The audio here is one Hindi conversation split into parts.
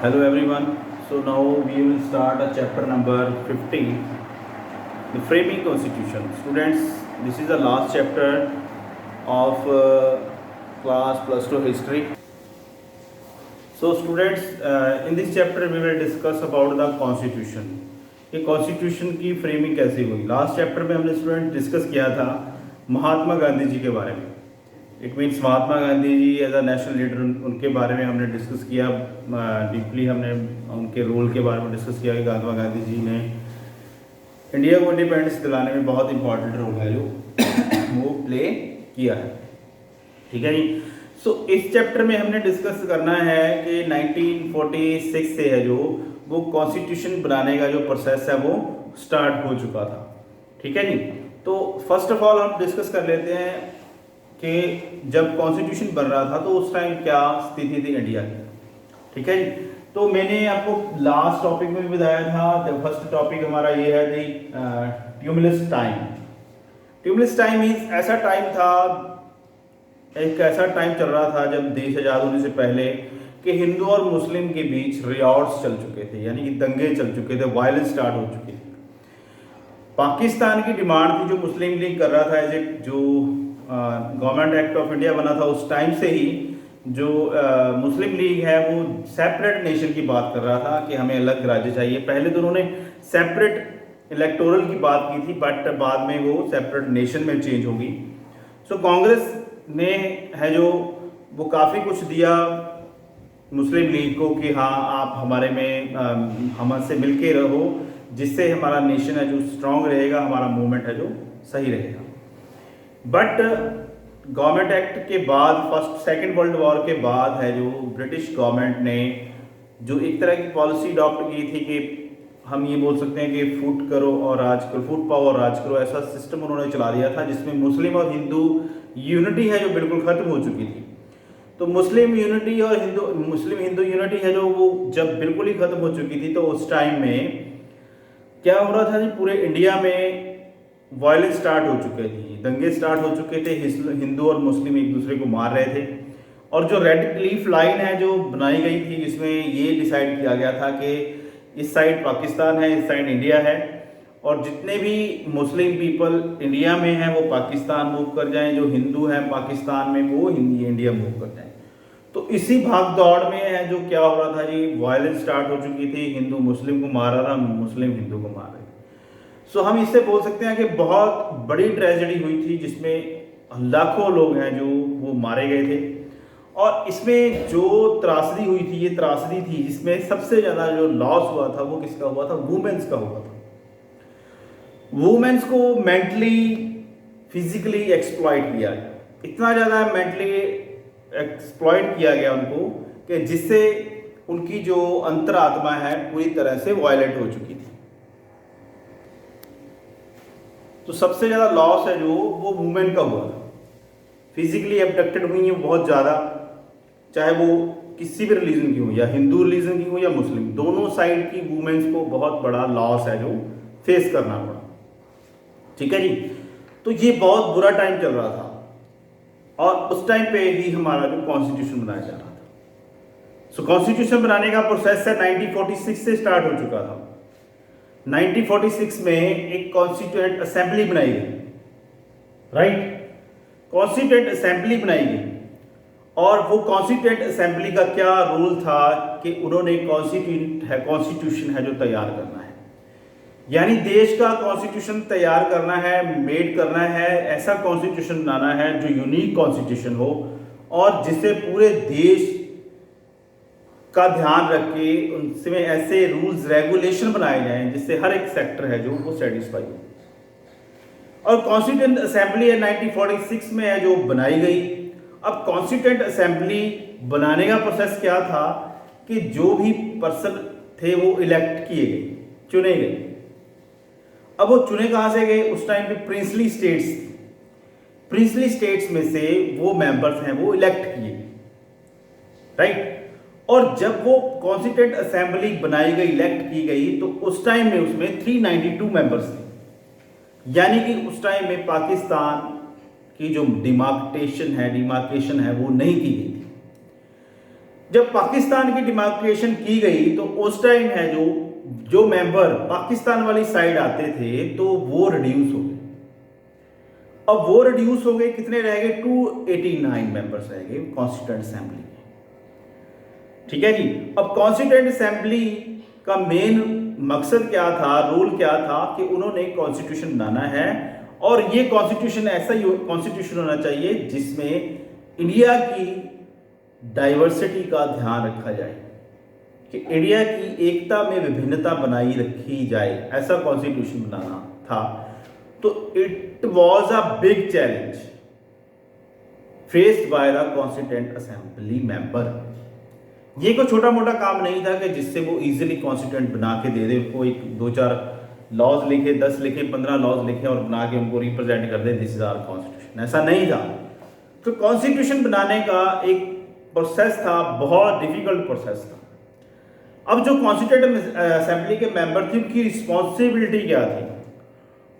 Hello everyone. So now we will start a chapter number 50, the framing constitution. Students, this is the last chapter of class plus 2 history. So students, in this chapter we will discuss about the constitution. कि कॉन्स्टिट्यूशन की फ्रेमिंग कैसे हुई। लास्ट चैप्टर में हमने स्टूडेंट डिस्कस किया था महात्मा गांधी जी के बारे में। It means Mahatma Gandhi ji as a national leader, उनके बारे में हमने डिस्कस किया डीपली। हमने उनके रोल के बारे में डिस्कस किया कि महात्मा गांधी जी ने इंडिया को इंडिपेंडेंस दिलाने में बहुत इंपॉर्टेंट रोल है जो वो प्ले किया है। ठीक है जी। सो इस चैप्टर में हमने डिस्कस करना है कि 1946 से है जो वो कॉन्स्टिट्यूशन बनाने का जो प्रोसेस है वो स्टार्ट हो चुका था। ठीक है जी। तो फर्स्ट ऑफ ऑल हम डिस्कस कर लेते हैं कि जब कॉन्स्टिट्यूशन बन रहा था तो उस टाइम क्या स्थिति थी इंडिया की। ठीक है जी। तो मैंने आपको लास्ट टॉपिक में भी बताया था, फर्स्ट टॉपिक हमारा ये है दी tumulus time. Tumulus time means ऐसा टाइम था, एक ऐसा टाइम चल रहा था जब देश आज़ाद होने से पहले कि हिंदू और मुस्लिम के बीच रियॉट्स चल चुके थे, यानी कि दंगे चल चुके थे, वायलेंस स्टार्ट हो चुकी थी। पाकिस्तान की डिमांड थी जो मुस्लिम लीग कर रहा था, एज ए जो गवर्नमेंट एक्ट ऑफ इंडिया बना था उस टाइम से ही जो मुस्लिम लीग है वो सेपरेट नेशन की बात कर रहा था कि हमें अलग राज्य चाहिए। पहले तो उन्होंने सेपरेट इलेक्टोरल की बात की थी, बट बाद में वो सेपरेट नेशन में चेंज होगी। सो कांग्रेस ने है जो वो काफ़ी कुछ दिया मुस्लिम लीग को कि हाँ आप हमारे में हमसे मिलके रहो, जिससे हमारा नेशन है जो स्ट्रांग रहेगा, हमारा मूवमेंट है जो सही रहेगा। बट गवर्नमेंट एक्ट के बाद, फर्स्ट सेकंड वर्ल्ड वॉर के बाद है जो ब्रिटिश गवर्नमेंट ने जो एक तरह की पॉलिसी अडॉप्ट की थी कि हम ये बोल सकते हैं कि फूट करो और राज करो, फूट पाओ और राज करो, ऐसा सिस्टम उन्होंने चला दिया था जिसमें मुस्लिम और हिंदू यूनिटी है जो बिल्कुल खत्म हो चुकी थी। तो मुस्लिम यूनिटी और मुस्लिम हिंदू यूनिटी है जो वो जब बिल्कुल ही खत्म हो चुकी थी, तो उस टाइम में क्या हो रहा था जी, पूरे इंडिया में वायलेंस स्टार्ट हो चुके थे, दंगे स्टार्ट हो चुके थे, हिंदू और मुस्लिम एक दूसरे को मार रहे थे। और जो रेड क्लिफ लाइन है जो बनाई गई थी, जिसमें ये डिसाइड किया गया था कि इस साइड पाकिस्तान है, इस साइड इंडिया है, और जितने भी मुस्लिम पीपल इंडिया में हैं वो पाकिस्तान मूव कर जाएं, जो हिंदू हैं पाकिस्तान में वो इंडिया मूव कर जाएं। तो इसी भाग दौड़ में है जो क्या हो रहा था जी, वायलेंस स्टार्ट हो चुकी थी, हिंदू मुस्लिम को मार रहा था, मुस्लिम हिंदू को मार रहे थे। सो हम इससे बोल सकते हैं कि बहुत बड़ी ट्रेजेडी हुई थी जिसमें लाखों लोग हैं जो वो मारे गए थे। और इसमें जो त्रासदी हुई थी, ये त्रासदी थी जिसमें सबसे ज़्यादा जो लॉस हुआ था वो किसका हुआ था, वुमेन्स का हुआ था। वुमेन्स को मेंटली फिजिकली एक्सप्लॉइट किया गया, इतना ज़्यादा मेंटली एक्सप्लॉइट किया गया उनको कि जिससे उनकी जो अंतरात्मा है पूरी तरह से वायलेंट हो चुकी थी। तो सबसे ज़्यादा लॉस है जो वो वुमेन का हुआ, फिजिकली एब्डक्टेड हुई है बहुत ज़्यादा, चाहे वो किसी भी रिलीजन की हो, या हिंदू रिलीजन की हो या मुस्लिम, दोनों साइड की वुमेन्स को बहुत बड़ा लॉस है जो फेस करना पड़ा। ठीक है जी। तो ये बहुत बुरा टाइम चल रहा था और उस टाइम पे ही हमारा जो कॉन्स्टिट्यूशन बनाया जा रहा था। सो कॉन्स्टिट्यूशन बनाने का प्रोसेस है 1946 से स्टार्ट हो चुका था। 1946 में एक कॉन्स्टिट्यूएंट असेंबली बनाई गई, राइट, कॉन्स्टिट्यूएंट असेंबली बनाई गई। और वो कॉन्स्टिट्यूएंट असेंबली का क्या रोल था कि उन्होंने कॉन्स्टिट्यूशन है जो तैयार करना है, यानी देश का कॉन्स्टिट्यूशन तैयार करना है, मेड करना है, ऐसा कॉन्स्टिट्यूशन बनाना है जो यूनिक कॉन्स्टिट्यूशन हो और जिससे पूरे देश का ध्यान रख के उनसे ऐसे रूल्स रेगुलेशन बनाए जाएं जिससे हर एक सेक्टर है जो वो सेटिस्फाई हो। और कॉन्स्टिट्यूएंट असेंबली 1946 में है जो बनाई गई। अब कॉन्स्टिट्यूएंट असेंबली बनाने का प्रोसेस क्या था कि जो भी पर्सन थे वो इलेक्ट किए गए, चुने गए। अब वो चुने कहां से गए, उस टाइम पे प्रिंसली स्टेट्स, प्रिंसली स्टेट्स में से वो मेंबर्स हैं वो इलेक्ट किए, राइट। और जब वो कॉन्स्टिट्यूएंट असेंबली बनाई गई, इलेक्ट की गई, तो उस टाइम में उसमें 392 मेंबर्स थे, यानी कि उस टाइम में पाकिस्तान की जो डिमार्केशन है वो नहीं की गई थी। जब पाकिस्तान की डिमार्केशन की गई तो उस टाइम है जो जो मेंबर पाकिस्तान वाली साइड आते थे तो वो रिड्यूस हो गए। अब वो रिड्यूस हो गए, कितने रह गए? 289 मेंबर्स रह गए कॉन्स्टिट्यूएंट असेंबली में। ठीक है जी। अब कॉन्स्टिट्यूएंट असेंबली का मेन मकसद क्या था, रोल क्या था कि उन्होंने कॉन्स्टिट्यूशन बनाना है और ये कॉन्स्टिट्यूशन ऐसा ही कॉन्स्टिट्यूशन होना चाहिए जिसमें इंडिया की डाइवर्सिटी का ध्यान रखा जाए, कि इंडिया की एकता में विभिन्नता बनाई रखी जाए, ऐसा कॉन्स्टिट्यूशन बनाना था। तो it was a big challenge faced by the constituent assembly member. ये कोई छोटा मोटा काम नहीं था कि जिससे वो इजीली कॉन्स्टिट्यूएंट बना के दे दे, कोई 2-4 लॉज लिखे, 10 लिखे, 15 लॉज लिखे और बना के उनको रिप्रेजेंट कर दे, दिस इज आवर कॉन्स्टिट्यूशन। ऐसा नहीं था। तो कॉन्स्टिट्यूशन बनाने का एक प्रोसेस था, बहुत डिफिकल्ट प्रोसेस था। अब जो कॉन्स्टिट्यूएंट असेंबली के मेंबर थे उनकी रिस्पॉन्सिबिलिटी क्या थी?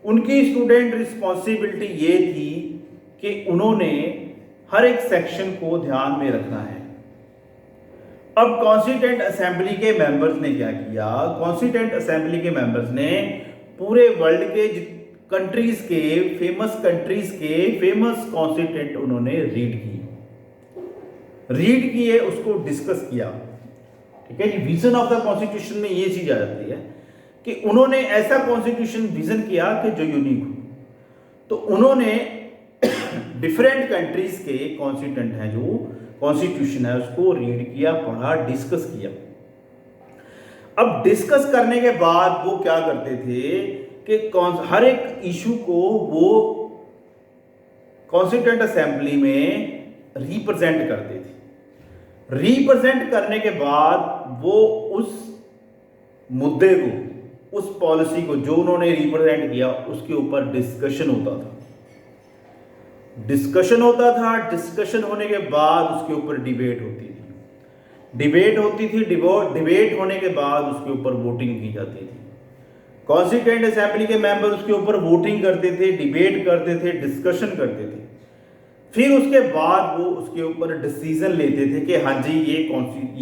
उनकी स्टूडेंट रिस्पॉन्सिबिलिटी ये थी कि उन्होंने हर एक सेक्शन को ध्यान में रखना है। अब कॉन्स्टिट्यूएंट असेंबली के मेंबर्स ने क्या किया? कॉन्स्टिट्यूएंट असेंबली के मेंबर्स ने पूरे वर्ल्ड के कंट्रीज के फेमस कॉन्स्टिट्यूएंट उन्होंने रीड किए, उसको डिस्कस किया। ठीक है जी। विजन ऑफ द कॉन्स्टिट्यूशन में ये चीज आ जाती है कि उन्होंने ऐसा कॉन्स्टिट्यूशन विजन किया कि जो यूनिक हो। तो उन्होंने डिफरेंट कंट्रीज के कॉन्स्टिट्यूएंट हैं, जो कॉन्स्टिट्यूशन है उसको रीड किया, पढ़ा, डिस्कस किया। अब डिस्कस करने के बाद वो क्या करते थे कि हर एक इशू को वो कॉन्स्टिट्यूएंट असेंबली में रिप्रेजेंट करते थे। रिप्रेजेंट करने के बाद वो उस मुद्दे को, उस पॉलिसी को जो उन्होंने रिप्रेजेंट किया उसके ऊपर डिस्कशन होता था। डिस्कशन होने के बाद उसके ऊपर डिबेट होती थी। डिबेट होने के बाद उसके ऊपर वोटिंग की जाती थी। कॉन्स्टिट्यूएंट असेंबली के मेंबर उसके ऊपर वोटिंग करते थे, डिबेट करते थे, डिस्कशन करते थे। फिर उसके बाद वो उसके ऊपर डिसीजन लेते थे कि हाँ जी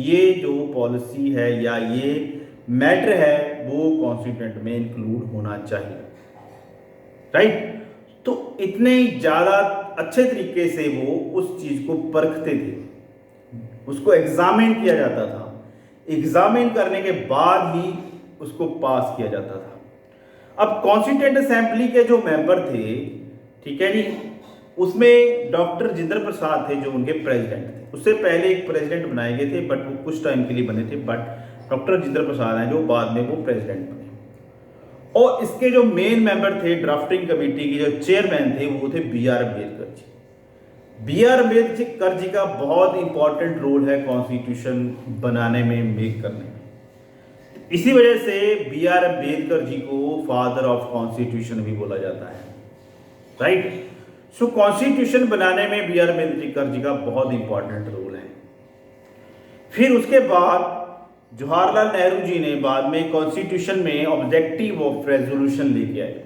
ये जो पॉलिसी है या ये मैटर है वो कॉन्स्टिट्यूएंट में इंक्लूड होना चाहिए। राइट। तो इतने ज़्यादा अच्छे तरीके से वो उस चीज़ को परखते थे, उसको एग्जामिन किया जाता था। एग्जामिन करने के बाद ही उसको पास किया जाता था। अब कॉन्स्टिट्यूएंट असेंबली के जो मेंबर थे, ठीक है जी, उसमें डॉक्टर राजेंद्र प्रसाद थे जो उनके प्रेसिडेंट थे। उससे पहले एक प्रेसिडेंट बनाए गए थे बट वो कुछ टाइम के लिए बने थे, बट डॉक्टर राजेंद्र प्रसाद हैं जो बाद में वो प्रेसिडेंट बने। और इसके जो मेन मेंबर थे ड्राफ्टिंग कमेटी के जो चेयरमैन थे वो थे बी.आर. अम्बेडकर जी। बी.आर. अम्बेडकर जी का बहुत इंपॉर्टेंट रोल है कॉन्स्टिट्यूशन बनाने में, मेक करने में। इसी वजह से बी.आर. अम्बेडकर जी को फादर ऑफ कॉन्स्टिट्यूशन भी बोला जाता है। राइट। सो कॉन्स्टिट्यूशन बनाने में बी.आर. अम्बेडकर जी का बहुत इंपॉर्टेंट रोल है। फिर उसके बाद जवाहरलाल नेहरू जी ने बाद में कॉन्स्टिट्यूशन में ऑब्जेक्टिव ऑफ रेजोल्यूशन लेके आए।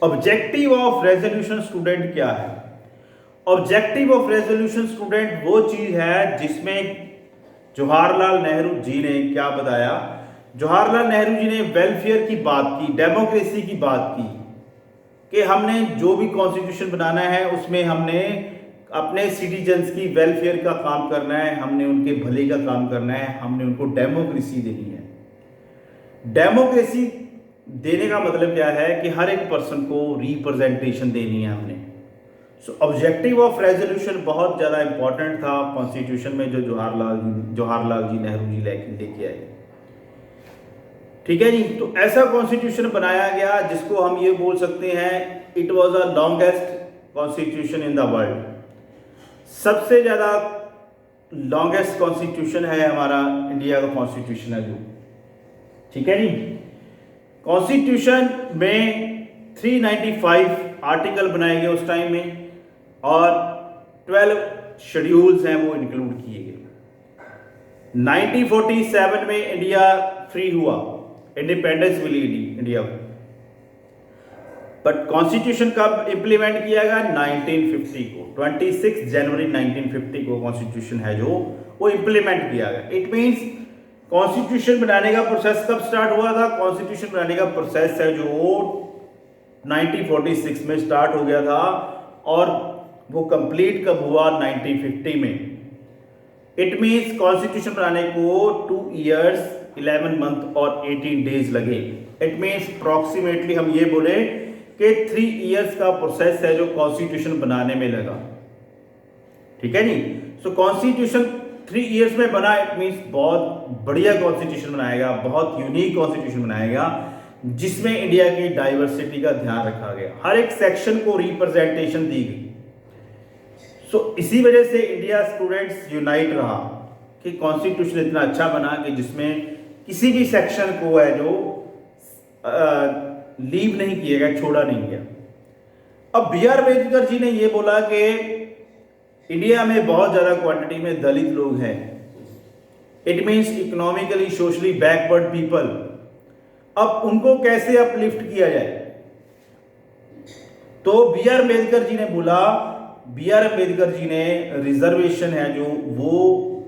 ऑब्जेक्टिव ऑफ रेजोल्यूशन स्टूडेंट क्या है? ऑब्जेक्टिव ऑफ रेजोल्यूशन स्टूडेंट वो चीज है जिसमें जवाहरलाल नेहरू जी ने क्या बताया? जवाहरलाल नेहरू जी ने वेलफेयर की बात की, डेमोक्रेसी की बात की, कि हमने जो भी कॉन्स्टिट्यूशन बनाना है उसमें हमने अपने सिटीजन्स की वेलफेयर का काम करना है, हमने उनके भले का काम करना है, हमने उनको डेमोक्रेसी देनी है। डेमोक्रेसी देने का मतलब क्या है कि हर एक पर्सन को रिप्रेजेंटेशन देनी है हमने। सो ऑब्जेक्टिव ऑफ रेजोल्यूशन बहुत ज़्यादा इंपॉर्टेंट था कॉन्स्टिट्यूशन में, जो जवाहरलाल जी नेहरू जी लेके आए। ठीक है जी। तो ऐसा कॉन्स्टिट्यूशन बनाया गया जिसको हम ये बोल सकते हैं it was a longest constitution in the world. सबसे ज़्यादा लॉन्गेस्ट कॉन्स्टिट्यूशन है हमारा इंडिया का कॉन्स्टिट्यूशन है जो। ठीक है जी। कॉन्स्टिट्यूशन में 395 आर्टिकल बनाए गए उस टाइम में और 12 शेड्यूल्स हैं वो इंक्लूड किए गए। 1947 में इंडिया फ्री हुआ, इंडिपेंडेंस मिली इंडिया को। बट कॉन्स्टिट्यूशन कब इंप्लीमेंट किया गया? 1950 को, 26 जनवरी 1950 को कॉन्स्टिट्यूशन है जो वो इंप्लीमेंट किया गया। इट मींस कॉन्स्टिट्यूशन बनाने का प्रोसेस कब स्टार्ट हुआ था? कॉन्स्टिट्यूशन बनाने का प्रोसेस है जो 1946 में स्टार्ट हो गया था और वो कंप्लीट कब हुआ? 1950 में। इट मींस कॉन्स्टिट्यूशन बनाने को 2 years 11 month और 18 days लगे। इट मींस अप्रॉक्सीमेटली हम ये बोले कि 3 years का प्रोसेस है जो कॉन्स्टिट्यूशन बनाने में लगा। ठीक है जी। सो कॉन्स्टिट्यूशन 3 years में बना। इट मींस बहुत बढ़िया कॉन्स्टिट्यूशन बनाएगा, बहुत यूनिक कॉन्स्टिट्यूशन बनाएगा जिसमें इंडिया की डाइवर्सिटी का ध्यान रखा गया, हर एक सेक्शन को रिप्रेजेंटेशन दी गई। सो इसी वजह से इंडिया स्टूडेंट्स यूनाइट रहा कि कॉन्स्टिट्यूशन इतना अच्छा बना कि जिसमें किसी भी सेक्शन को है जो लीव नहीं किया गया, छोड़ा नहीं गया। अब बी आर अम्बेडकर जी ने यह बोला कि इंडिया में बहुत ज्यादा क्वांटिटी में दलित लोग हैं। It means economically socially backward people. अब उनको कैसे अपलिफ्ट किया जाए? तो बी आर अम्बेडकर जी ने बोला, बी आर अम्बेडकर जी ने रिजर्वेशन है जो वो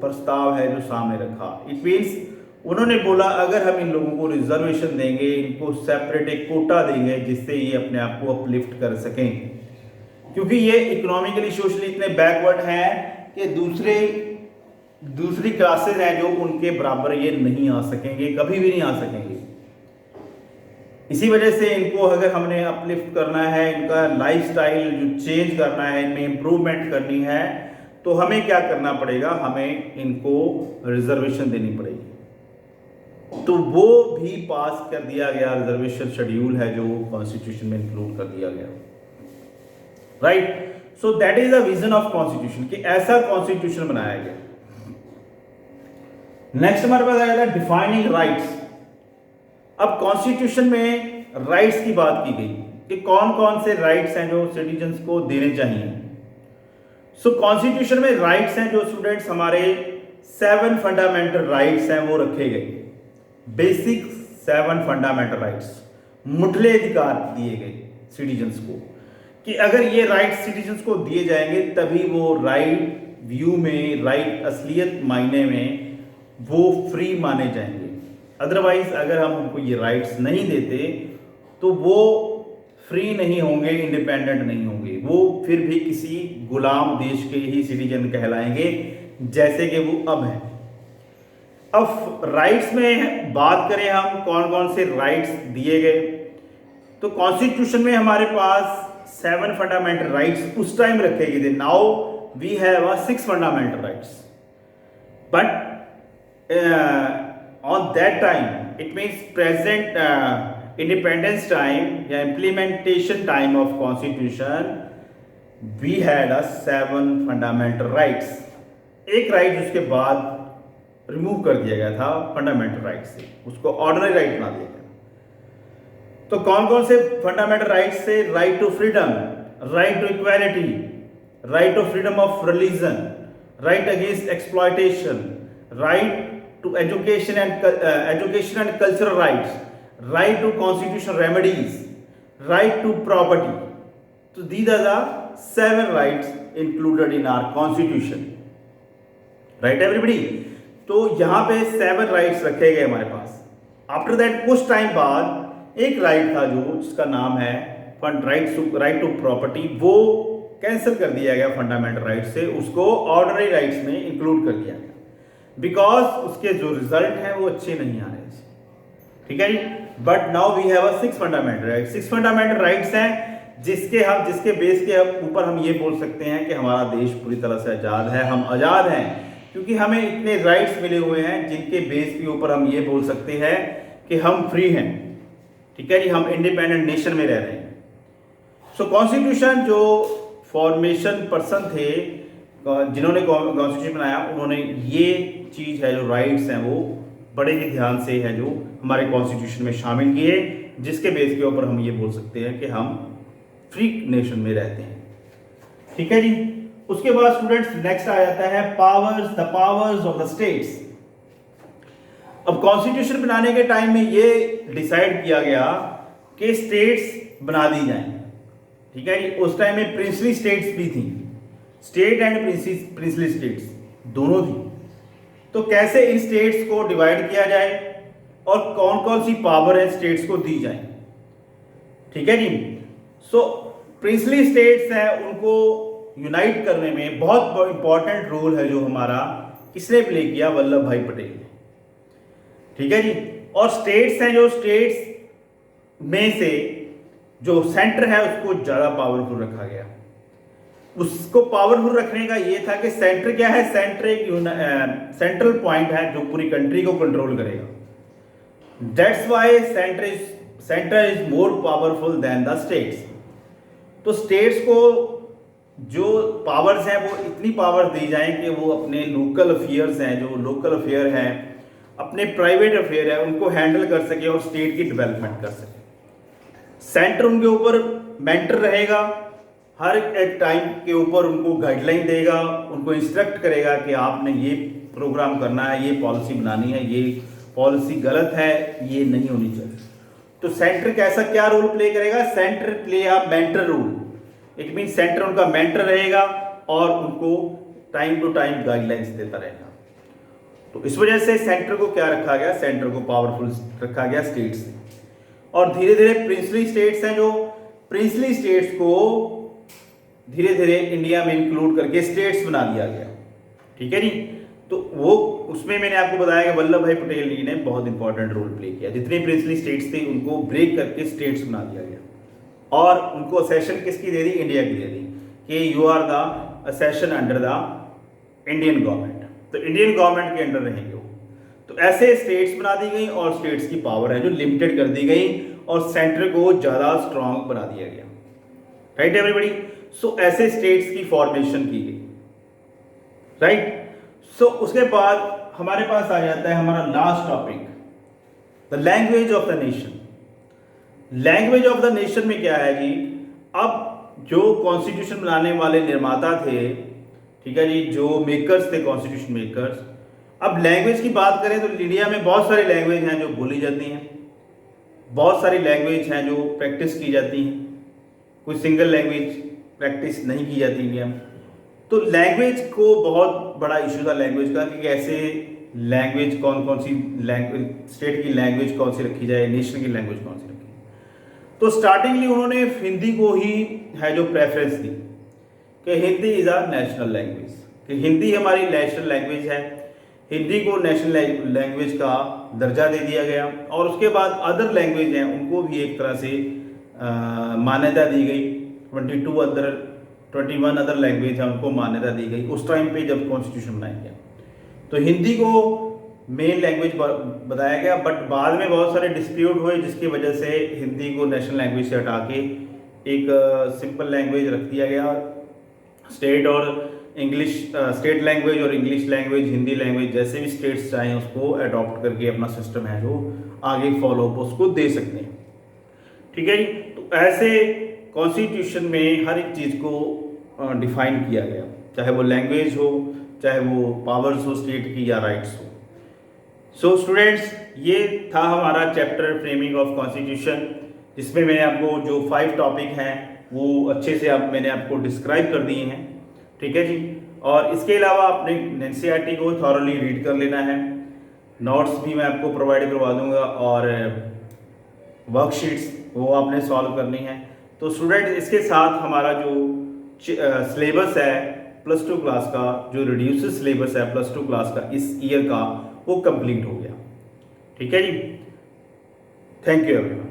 प्रस्ताव है जो सामने रखा। इट मींस उन्होंने बोला अगर हम इन लोगों को रिजर्वेशन देंगे, इनको सेपरेट एक कोटा देंगे जिससे ये अपने आप को अपलिफ्ट कर सकें, क्योंकि ये इकोनॉमिकली सोशली इतने बैकवर्ड हैं कि दूसरी क्लासेस हैं जो उनके बराबर ये नहीं आ सकेंगे, कभी भी नहीं आ सकेंगे। इसी वजह से इनको अगर हमने अपलिफ्ट करना है, इनका लाइफस्टाइल जो चेंज करना है, इनमें इम्प्रूवमेंट करनी है, तो हमें क्या करना पड़ेगा? हमें इनको रिजर्वेशन देनी पड़ेगी। तो वो भी पास कर दिया गया, रिजर्वेशन शेड्यूल है जो कॉन्स्टिट्यूशन में इंक्लूड कर दिया गया। Right. So that is the vision of constitution कि ऐसा कॉन्स्टिट्यूशन बनाया गया। नेक्स्ट हमारे पास आया था डिफाइनिंग राइट्स। अब कॉन्स्टिट्यूशन में राइट्स की बात की गई कि कौन कौन से राइट्स हैं जो सिटीजन्स को देने चाहिए। सो कॉन्स्टिट्यूशन में राइट्स हैं जो स्टूडेंट्स हमारे 7 फंडामेंटल राइट्स हैं वो रखे गए। बेसिक 7 फंडामेंटल राइट्स, मुढले अधिकार दिए गए सिटीजन्स को कि अगर ये राइट्स सिटीजन्स को दिए जाएंगे तभी वो राइट व्यू में, राइट असलियत मायने में वो फ्री माने जाएंगे। अदरवाइज अगर हम उनको ये राइट्स नहीं देते तो वो फ्री नहीं होंगे, इंडिपेंडेंट नहीं होंगे, वो फिर भी किसी गुलाम देश के ही सिटीजन कहलाएंगे जैसे कि वो अब हैं। अब राइट्स में बात करें हम कौन कौन से राइट्स दिए गए, तो कॉन्स्टिट्यूशन में हमारे पास 7 फंडामेंटल राइट्स उस टाइम रखे गए थे। Now we have 6 fundamental rights, but on that time it means present independence time या implementation time of constitution we had 7 fundamental rights। एक राइट उसके बाद रिमूव कर दिया गया था फंडामेंटल राइट से, उसको ऑर्डिनरी राइट बना दिया गया। तो कौन कौन से फंडामेंटल राइट्स से? Right to freedom, right to equality, right to freedom of religion, right against exploitation, right to education and cultural rights, right to constitutional remedies, right to property. So these are the 7 rights included in our constitution, right everybody? तो यहाँ पे 7 rights रखे गए हमारे पास। आफ्टर दैट कुछ टाइम बाद एक राइट था जो जिसका नाम है राइट टू प्रॉपर्टी, वो कैंसिल कर दिया गया फंडामेंटल राइट से, उसको ऑर्डिनरी राइट्स में इंक्लूड कर दिया गया बिकॉज उसके जो रिजल्ट हैं वो अच्छे नहीं आ रहे। ठीक है जी। But now we have 6 fundamental rights. 6 fundamental rights हैं जिसके बेस के ऊपर हम ये बोल सकते हैं कि हमारा देश पूरी तरह से आज़ाद है। हम आज़ाद हैं क्योंकि हमें इतने राइट्स मिले हुए हैं जिनके बेस के ऊपर हम ये बोल सकते हैं कि हम फ्री हैं। ठीक है जी, हम इंडिपेंडेंट नेशन में रह रहे हैं। सो कॉन्स्टिट्यूशन जो फॉर्मेशन पर्सन थे जिन्होंने कॉन्स्टिट्यूशन बनाया, उन्होंने ये चीज़ है जो राइट्स हैं वो बड़े ही ध्यान से है जो हमारे कॉन्स्टिट्यूशन में शामिल किए, जिसके बेस के ऊपर हम ये बोल सकते हैं कि हम फ्री नेशन में रहते हैं। ठीक है जी। उसके बाद स्टूडेंट्स नेक्स्ट आ जाता है the powers of the states. अब कॉन्स्टिट्यूशन बनाने के टाइम में ये डिसाइड किया गया कि स्टेट्स बना दी जाएं। ठीक है जी, उस टाइम में प्रिंसली स्टेट्स भी थी, स्टेट एंड प्रिंसली स्टेट्स दोनों थी। तो कैसे इन स्टेट्स को डिवाइड किया जाए और कौन कौन सी पावर है स्टेट्स को दी जाए। ठीक है जी। सो प्रिंसली स्टेट्स हैं, उनको यूनाइट करने में बहुत इंपॉर्टेंट रोल है जो हमारा किसने प्ले किया, वल्लभ भाई पटेल ने। ठीक है जी। और स्टेट्स हैं, जो स्टेट्स में से जो सेंटर है उसको ज्यादा पावरफुल रखा गया। उसको पावरफुल रखने का ये था कि सेंटर क्या है, सेंटर एक सेंट्रल पॉइंट है जो पूरी कंट्री को कंट्रोल करेगा। That's why centre is more powerful than the states. तो स्टेट्स को जो पावर्स हैं वो इतनी पावर दी जाए कि वो अपने लोकल अफेयर्स हैं, जो लोकल अफेयर हैं, अपने प्राइवेट अफेयर है, उनको हैंडल कर सके और स्टेट की डेवलपमेंट कर सके। सेंटर उनके ऊपर मेंटर रहेगा, हर एक टाइम के ऊपर उनको गाइडलाइन देगा, उनको इंस्ट्रक्ट करेगा कि आपने ये प्रोग्राम करना है, ये पॉलिसी बनानी है, ये पॉलिसी गलत है, ये नहीं होनी चाहिए। तो सेंटर कैसा क्या रोल प्ले करेगा, centre play a mentor role. It mean centre उनका मेंटर रहेगा और उनको टाइम टू टाइम गाइडलाइंस देता रहेगा। तो इस वजह से सेंटर को क्या रखा गया, सेंटर को पावरफुल रखा गया स्टेट से। और धीरे धीरे प्रिंसली स्टेट्स हैं, जो प्रिंसली स्टेट्स को धीरे धीरे इंडिया में इंक्लूड करके स्टेट्स बना दिया गया। ठीक है जी। तो वो उसमें मैंने आपको बताया कि वल्लभ भाई पटेल जी ने बहुत इंपॉर्टेंट रोल प्ले किया। जितने प्रिंसली स्टेट्स थे उनको ब्रेक करके स्टेट्स बना दिया गया और उनको असेशन किसकी दे दी, इंडिया की दे दी कि you are the accession under the Indian government. तो इंडियन गवर्नमेंट के अंडर रहेंगे वो। तो ऐसे स्टेट्स बना दी गई और स्टेट्स की पावर है जो लिमिटेड कर दी गई और सेंटर को ज़्यादा स्ट्रांग बना दिया गया। Right everybody. सो ऐसे स्टेट्स की फॉर्मेशन की गई। राइट। सो उसके बाद हमारे पास आ जाता है हमारा last topic, the language of the nation. Language of the nation में क्या है जी, अब जो कॉन्स्टिट्यूशन बनाने वाले निर्माता थे, ठीक है जी, जो मेकर्स थे, कॉन्स्टिट्यूशन मेकर्स, अब लैंग्वेज की बात करें तो इंडिया में बहुत सारी लैंग्वेज हैं जो बोली जाती हैं, बहुत सारी लैंग्वेज हैं जो प्रैक्टिस की जाती हैं, कोई सिंगल लैंग्वेज प्रैक्टिस नहीं की जाती इंडिया में। तो लैंग्वेज को बहुत बड़ा इशू था लैंग्वेज का कि कैसे लैंग्वेज कौन कौन सी लैंग्वेज, स्टेट की लैंग्वेज कौन सी रखी जाए, नेशन की लैंग्वेज कौन सी रखी। तो स्टार्टिंगली उन्होंने हिंदी को ही है जो प्रेफरेंस दी कि Hindi is a national language, कि हिंदी हमारी नेशनल लैंग्वेज है। हिंदी को नेशनल लैंग्वेज का दर्जा दे दिया गया और उसके बाद अदर लैंग्वेज हैं उनको भी एक तरह से मान्यता दी गई। 21 अदर लैंग्वेज है उनको मान्यता दी गई उस टाइम पे जब कॉन्स्टिट्यूशन बनाया गया। तो हिंदी को मेन लैंग्वेज बताया गया, बट बाद में बहुत सारे डिस्प्यूट हुए जिसकी वजह से हिंदी को नेशनल लैंग्वेज से हटा के एक सिंपल लैंग्वेज रख दिया गया। स्टेट और इंग्लिश, स्टेट लैंग्वेज और इंग्लिश लैंग्वेज, हिंदी लैंग्वेज जैसे भी स्टेट्स चाहें उसको अडॉप्ट करके अपना सिस्टम है जो आगे फॉलो अप उसको दे सकते हैं। ठीक है जी। तो ऐसे कॉन्स्टिट्यूशन में हर एक चीज़ को डिफाइन किया गया, चाहे वो लैंग्वेज हो, चाहे वो पावर्स हो स्टेट की या राइट्स हो। सो स्टूडेंट्स, ये था हमारा चैप्टर फ्रेमिंग ऑफ कॉन्स्टिट्यूशन, जिसमें मैंने आपको जो 5 टॉपिक हैं वो अच्छे से मैंने आपको डिस्क्राइब कर दिए हैं। ठीक है जी। और इसके अलावा आपने एनसीईआरटी को थॉरली रीड कर लेना है, नोट्स भी मैं आपको प्रोवाइड करवा दूंगा और वर्कशीट्स वो आपने सॉल्व करनी है। तो स्टूडेंट, इसके साथ हमारा जो सिलेबस है +2 क्लास का, जो रिड्यूस सिलेबस है +2 क्लास का इस ईयर का, वो कंप्लीट हो गया। ठीक है जी। Thank you everyone.